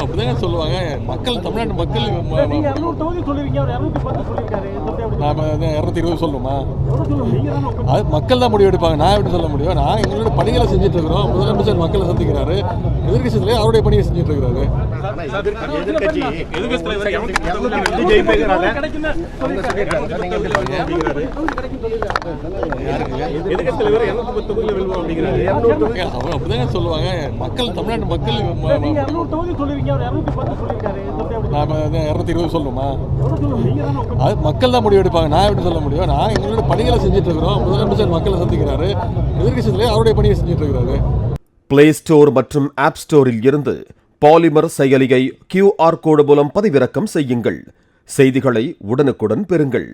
அப்படிதான் சொல்லுவாங்க மக்கள், தமிழ்நாட்டு மக்கள். 220 சொல்லணுமா? அது மக்கள் தான் முடிவு எடுப்பாங்க. நான் எப்படி சொல்ல முடியும்? நான் எங்களோட பணிகளை செஞ்சுட்டு இருக்கிறோம். முதலமைச்சர் மக்களை சந்திக்கிறாரு, எதிர்கட்சியிலே அவருடைய பணியை செஞ்சுட்டு இருக்கிறாரு. அப்படிதான் சொல்லுவாங்க மக்கள், தமிழ்நாட்டு மக்கள். 220 சொல்லணுமா? அது மக்கள் தான் முடிவு எடுப்பாங்க. நான் எப்படி சொல்ல முடியும்? நான் எங்களோட பணிகளை செஞ்சுட்டு இருக்கிறோம். முதலமைச்சர் மக்களை சந்திக்கிறாரு, எதிர்கட்சியிலே அவருடைய பணியை செஞ்சுட்டு இருக்கிறாரு. பிளே ஸ்டோர் மற்றும் ஆப் ஸ்டோரில் இருந்து பாலிமர் செயலியை QR கோடு மூலம் பதிவிறக்கம் செய்யுங்கள். செய்திகளை உடனுக்குடன் பெறுங்கள்.